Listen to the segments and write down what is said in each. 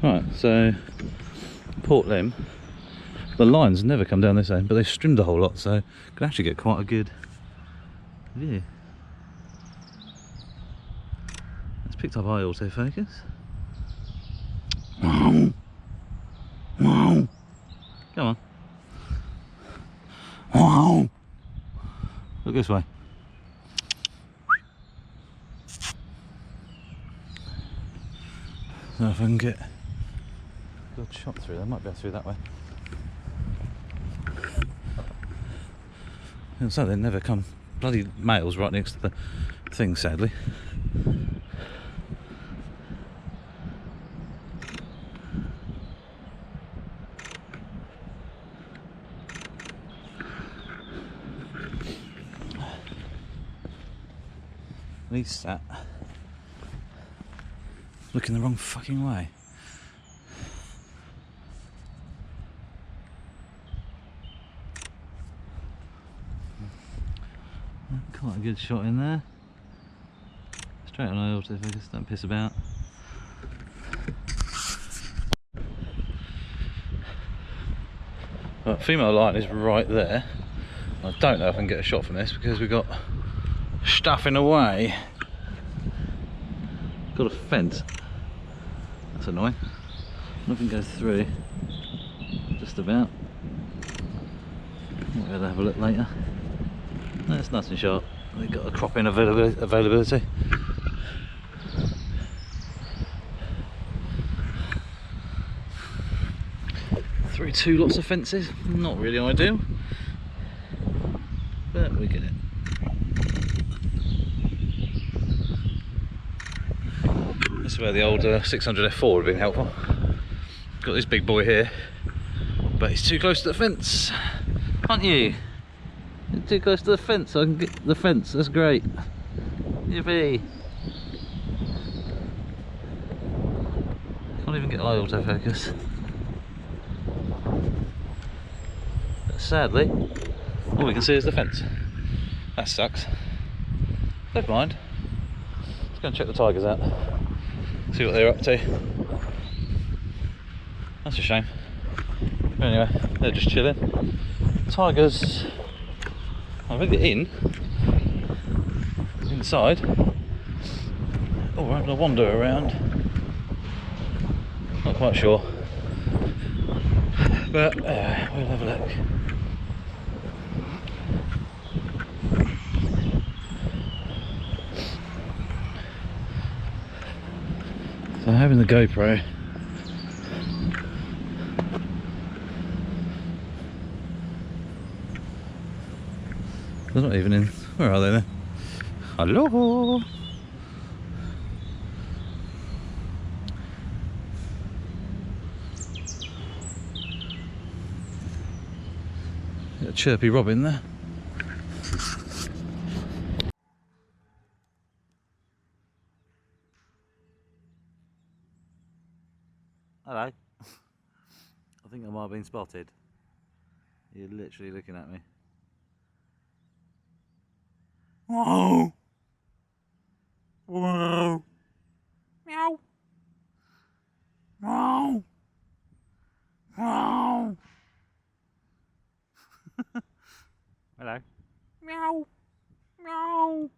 Right, so Port Lim, the lines never come down this end, but they trimmed a whole lot, so you can actually get quite a good view. It's picked up eye autofocus. Wow. Wow. Come on. Wow. Look this way. So if I can get a good shot through there, I might be able to through that way. And so they never come, bloody males right next to the thing, sadly. And he's sat looking the wrong fucking way. Quite a good shot in there. Straight on eye autofocus, don't piss about. Right, female line is right there. I don't know if I can get a shot from this because we've got stuff in the way. Got a fence. That's annoying. Nothing goes through. Just about. We'll have a look later. No, it's nice and sharp. We've got a crop in availability. Through two lots of fences, not really ideal, but we get it. This is where the old 600 F4 would have been helpful. Got this big boy here, but he's too close to the fence, aren't you? You're too close to the fence, so I can get the fence, that's great. Yippee! Can't even get eye autofocus. But sadly, all we can see is the fence. That sucks. Never mind. Let's go and check the tigers out. See what they're up to. That's a shame. But anyway, they're just chilling. Tigers are really inside. Oh, we're having a wander around. Not quite sure. But we'll have a look. So having the GoPro, they're not even in. Where are they then? Hello. Got a chirpy robin there. Hello. I think I might have been spotted. You're literally looking at me. Whoa! Whoa! Meow! Meow! Meow! Hello. Meow! Meow!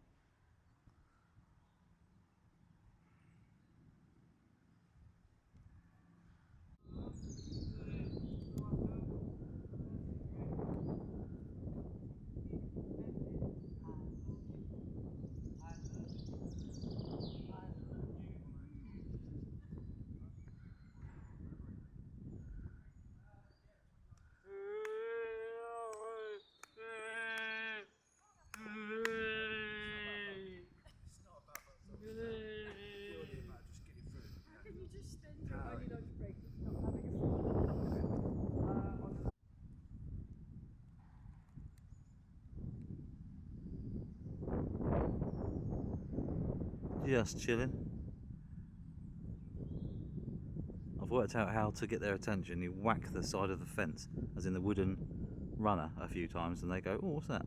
Just chilling. I've worked out how to get their attention. You whack the side of the fence, as in the wooden runner, a few times, and they go, "Oh, what's that?"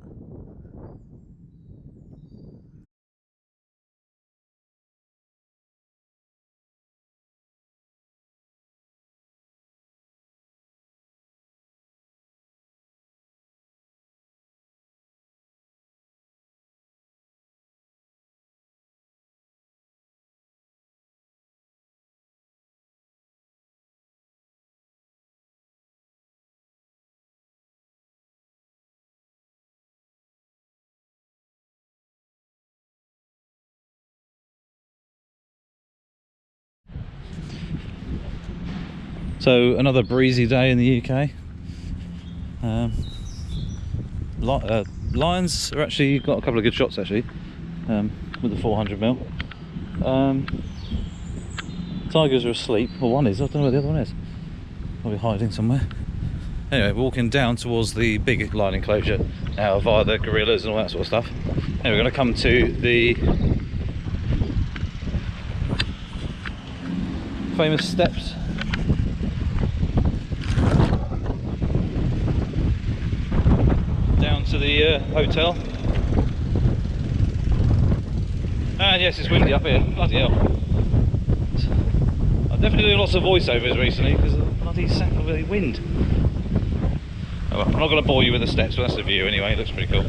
So another breezy day in the UK. Lions are actually got a couple of good shots actually, with the 400mm. Tigers are asleep, or one is, I don't know where the other one is. Probably hiding somewhere. Anyway, walking down towards the big lion enclosure now via the gorillas and all that sort of stuff. Anyway, we're going to come to the famous steps. Down to the hotel. And yes, it's windy up here. Bloody hell. I've definitely doing lots of voiceovers recently because of the bloody sack of the wind. Oh, well, I'm not going to bore you with the steps, but that's the view anyway. It looks pretty cool.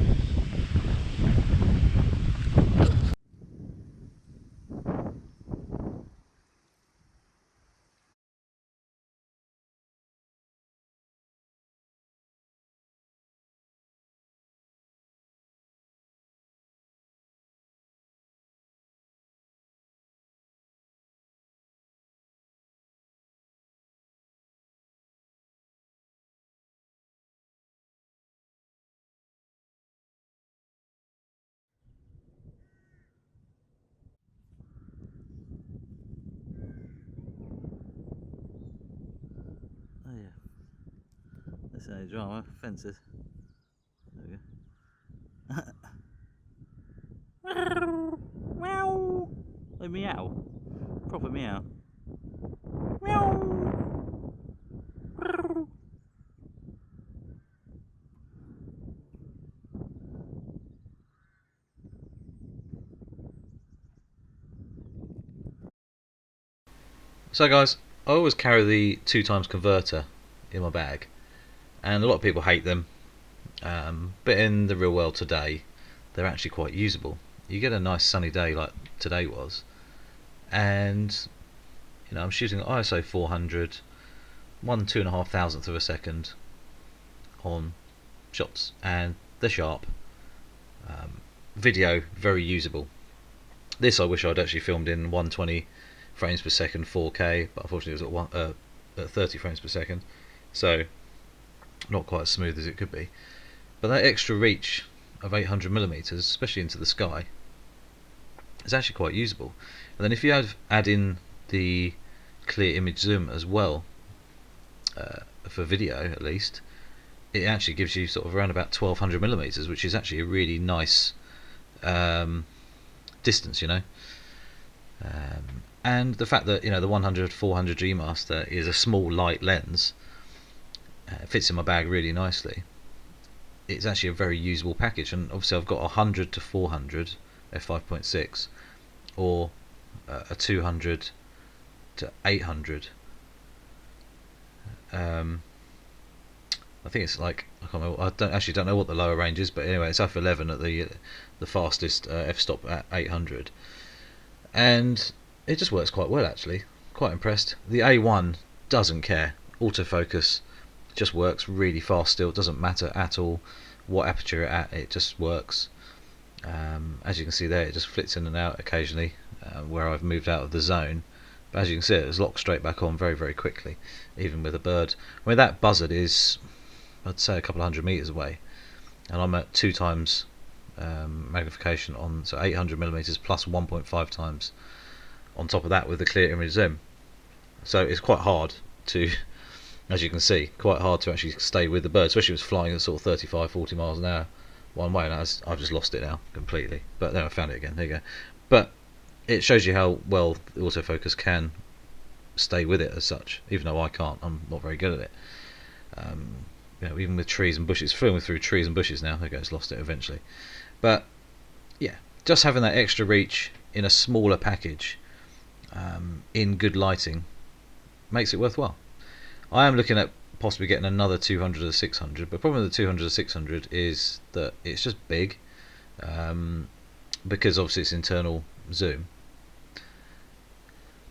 Oh yeah, that's how you drama, fences. There we go. Meow. Oh, meow. Proper meow. Meow. So guys, I always carry the 2x converter in my bag, and a lot of people hate them, but in the real world today they're actually quite usable. You get a nice sunny day like today was, and you know, I'm shooting at ISO 400, 1/2.5 thousandth of a second on shots, and they're sharp. Video very usable. This I wish I'd actually filmed in 120 frames per second 4K, but unfortunately it was at 30 frames per second, so not quite as smooth as it could be. But that extra reach of 800mm, especially into the sky, is actually quite usable. And then if you add in the clear image zoom as well, for video at least, it actually gives you sort of around about 1200mm, which is actually a really nice distance, you know. And the fact that, you know, the 100-400 G Master is a small light lens, fits in my bag really nicely. It's actually a very usable package, and obviously I've got a 100-400 f5.6 or a 200-800. I think it's like, I can't remember, don't know what the lower range is, but anyway, it's f11 at the fastest f-stop at 800, and it just works quite well actually. Quite impressed. The A1 doesn't care. Autofocus just works really fast still. It doesn't matter at all what aperture you're at, it just works. As you can see there, it just flits in and out occasionally where I've moved out of the zone. But as you can see, it's locked straight back on very, very quickly, even with a bird. I mean, that buzzard is, I'd say, a couple of 100 meters away, and I'm at 2 times magnification on, so 800mm plus 1.5 times on top of that with the clear image zoom. So it's quite hard to, as you can see, quite hard to actually stay with the bird, especially if it's flying at sort of 35-40 miles an hour one way, and I've just lost it now completely. But then I found it again, there you go. But it shows you how well the autofocus can stay with it as such, even though I can't. I'm not very good at it. You know, even with trees and bushes, filming through trees and bushes now, there you go, it's lost it eventually. But yeah, just having that extra reach in a smaller package, in good lighting, makes it worthwhile. I am looking at possibly getting another 200 or 600, but the problem with the 200 or 600 is that it's just big, because obviously it's internal zoom,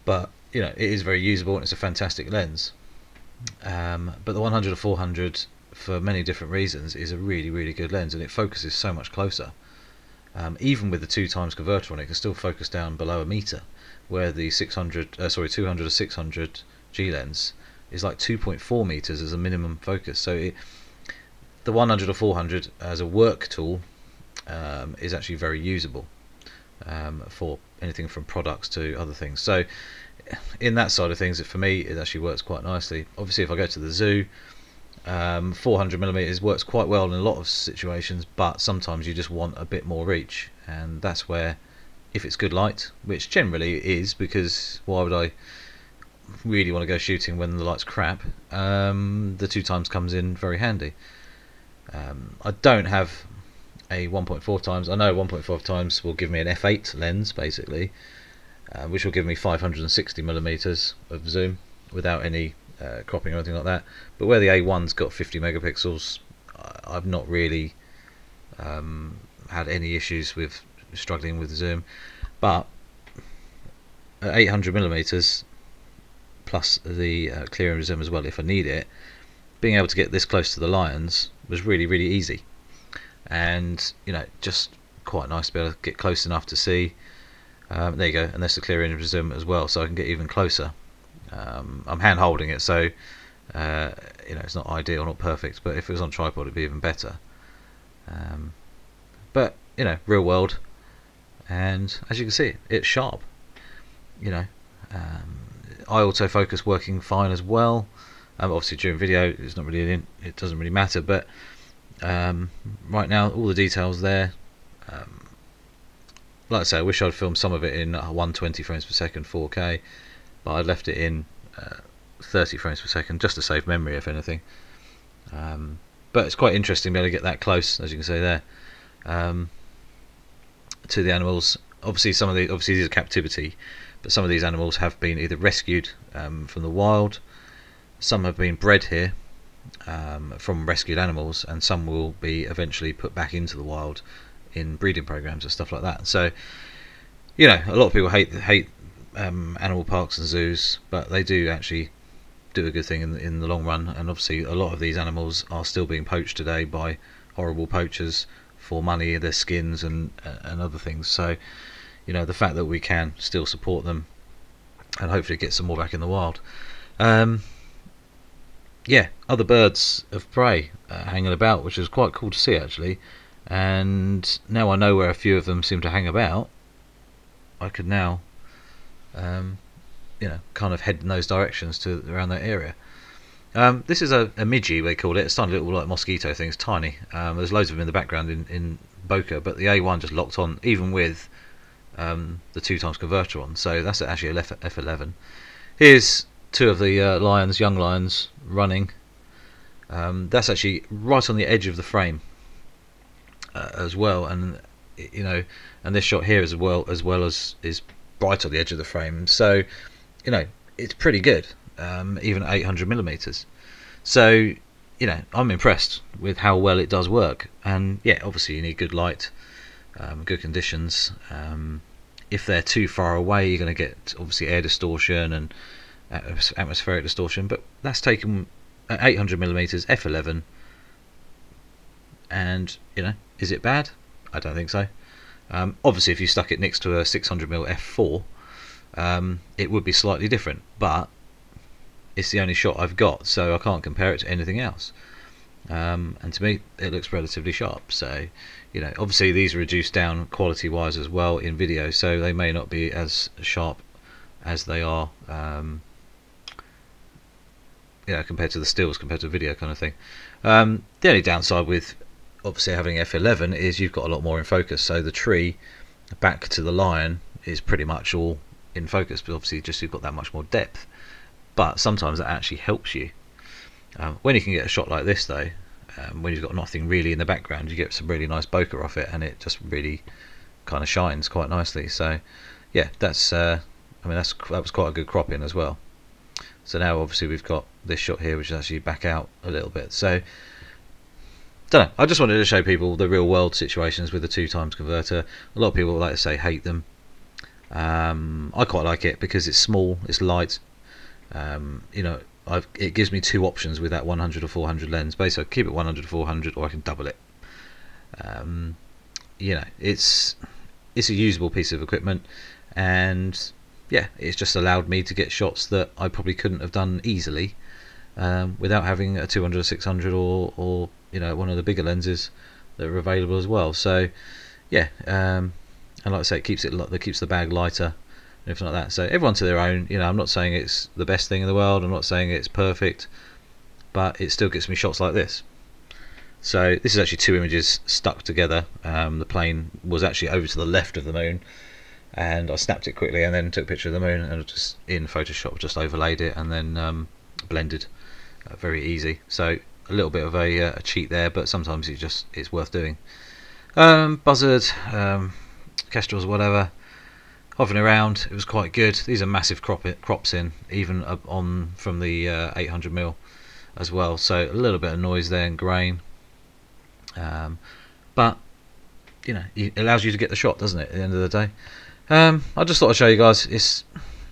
but you know, it is very usable and it's a fantastic lens. But the 100 or 400, for many different reasons, is a really, really good lens, and it focuses so much closer. Even with the 2 times converter on it, can still focus down below a meter, where the 200 or 600 G lens is like 2.4 meters as a minimum focus. So the 100 or 400 as a work tool is actually very usable for anything from products to other things. So in that side of things, for me, it actually works quite nicely. Obviously, if I go to the zoo, 400mm works quite well in a lot of situations, but sometimes you just want a bit more reach, and that's where, if it's good light, which generally it is, because why would I really want to go shooting when the light's crap, the 2x comes in very handy. I don't have a 1.4x. I know 1.5x will give me an f8 lens basically, which will give me 560mm of zoom without any cropping or anything like that. But where the A1's got 50 megapixels, I've not really had any issues with struggling with zoom. But at 800mm plus the clearing zoom as well, if I need it, being able to get this close to the lions was really, really easy, and just quite nice to be able to get close enough to see. There you go, and there's the clearing zoom as well, so I can get even closer. I'm hand holding it, so it's not ideal, not perfect, but if it was on tripod it'd be even better. But real world, and as you can see, it's sharp. Eye autofocus working fine as well. Obviously during video it's not really it doesn't really matter, but right now all the details there. Like I say, I wish I'd filmed some of it in 120 frames per second 4K, but I left it in 30 frames per second just to save memory, if anything. But it's quite interesting to be able to get that close, as you can see there, to the animals. Obviously these are captivity, but some of these animals have been either rescued from the wild, some have been bred here from rescued animals, and some will be eventually put back into the wild in breeding programs and stuff like that. So a lot of people hate animal parks and zoos, but they do actually do a good thing in the long run. And obviously a lot of these animals are still being poached today by horrible poachers for money, their skins and other things. So the fact that we can still support them and hopefully get some more back in the wild. Other birds of prey hanging about, which is quite cool to see actually. And now I know where a few of them seem to hang about, I could now kind of head in those directions to around that area. This is a midgie, they call it. It's a tiny little like mosquito thing. It's tiny. There's loads of them in the background in bokeh, but the A1 just locked on even with the 2x converter on, so that's actually a F11. Here's two of the young lions running. That's actually right on the edge of the frame as well, and and this shot here as well as is right on the edge of the frame, so it's pretty good, even at 800mm. So I'm impressed with how well it does work. And obviously you need good light, good conditions. If they're too far away, you're going to get obviously air distortion and atmospheric distortion, but that's taken at 800mm f11, and is it bad? I don't think so. Obviously if you stuck it next to a 600mm f4, it would be slightly different, but it's the only shot I've got, so I can't compare it to anything else. And to me it looks relatively sharp. So obviously these are reduced down quality wise as well in video, so they may not be as sharp as they are compared to the stills, compared to video kind of thing. The only downside with obviously having f11 is you've got a lot more in focus, so the tree back to the lion is pretty much all in focus, but obviously just you've got that much more depth. But sometimes that actually helps you. When you can get a shot like this though, when you've got nothing really in the background, you get some really nice bokeh off it, and it just really kind of shines quite nicely. So that's that was quite a good crop in as well. So now obviously we've got this shot here which is actually back out a little bit. So don't know, I just wanted to show people the real world situations with the 2x converter. A lot of people, like to say, hate them. I quite like it because it's small, it's light. It gives me two options with that 100 or 400 lens. Basically I keep it 100 or 400, or I can double it. It's a usable piece of equipment, and it's just allowed me to get shots that I probably couldn't have done easily without having a 200 or 600 or you know, one of the bigger lenses that are available as well. So yeah, and like I say, it keeps the bag lighter and everything like that. So everyone to their own. You know, I'm not saying it's the best thing in the world, I'm not saying it's perfect, but it still gets me shots like this. So this is actually two images stuck together. The plane was actually over to the left of the moon, and I snapped it quickly and then took a picture of the moon, and just in Photoshop just overlaid it and then blended. Very easy. So a little bit of a cheat there, but sometimes it's worth doing. Buzzard, kestrels, whatever, hovering around. It was quite good. These are massive crops in, even up on from the 800mm as well. So a little bit of noise there and grain, but you know, it allows you to get the shot, doesn't it? At the end of the day, I just thought I'd show you guys.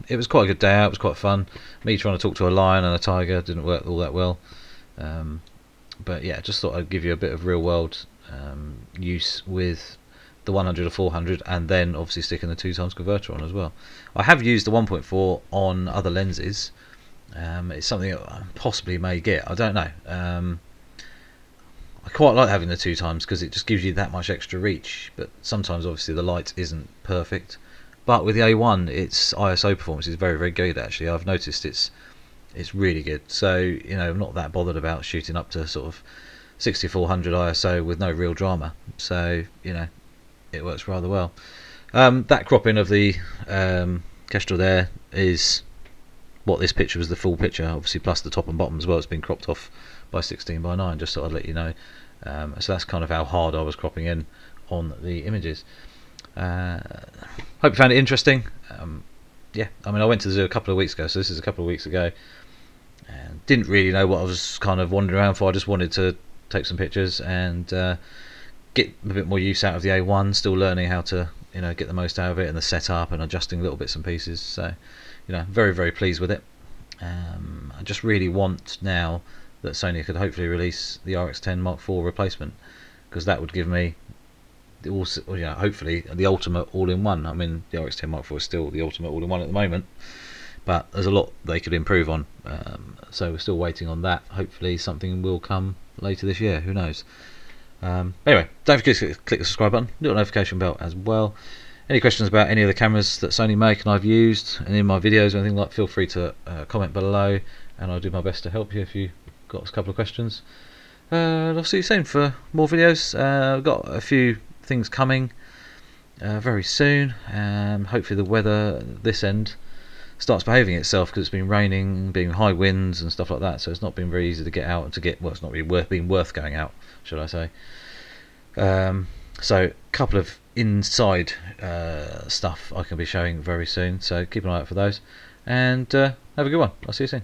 It was quite a good day out. It was quite fun. Me trying to talk to a lion and a tiger didn't work all that well, but yeah, just thought I'd give you a bit of real world use with the 100 or 400, and then obviously sticking the 2x converter on as well. I have used the 1.4 on other lenses. It's something I possibly may get. I don't know. I quite like having the 2x because it just gives you that much extra reach. But sometimes, obviously, the light isn't perfect. But with the A1, its ISO performance is very, very good. Actually, I've noticed it's really good. So you know, I'm not that bothered about shooting up to sort of 6400 ISO with no real drama. So you know, it works rather well. That cropping of the kestrel there is what this picture was, the full picture, obviously, plus the top and bottom as well. It's been cropped off by 16:9, just so I'd let you know. So that's kind of how hard I was cropping in on the images. Hope you found it interesting. Yeah, I mean, I went to the zoo a couple of weeks ago, so this is a couple of weeks ago, and didn't really know what I was kind of wandering around for. I just wanted to take some pictures and get a bit more use out of the A1. Still learning how to, you know, get the most out of it and the setup and adjusting little bits and pieces. So you know, very, very pleased with it. I just really want now that Sony could hopefully release the RX10 Mark IV replacement, because that would give me also, you know, hopefully the ultimate all-in-one. I mean, the RX10 Mark IV is still the ultimate all-in-one at the moment, but there's a lot they could improve on. So we're still waiting on that. Hopefully something will come later this year. Who knows? Anyway, don't forget to click the subscribe button, little notification bell as well. Any questions about any of the cameras that Sony make and I've used, and in my videos or anything like, feel free to comment below, and I'll do my best to help you if you've got a couple of questions. I'll see you soon for more videos. I've got a few things coming very soon. Hopefully the weather this end starts behaving itself, because it's been raining, being high winds and stuff like that, so it's not been very easy to get out and to get, well, it's not really worth going out, should I say. So a couple of inside stuff I can be showing very soon, so keep an eye out for those, and have a good one. I'll see you soon.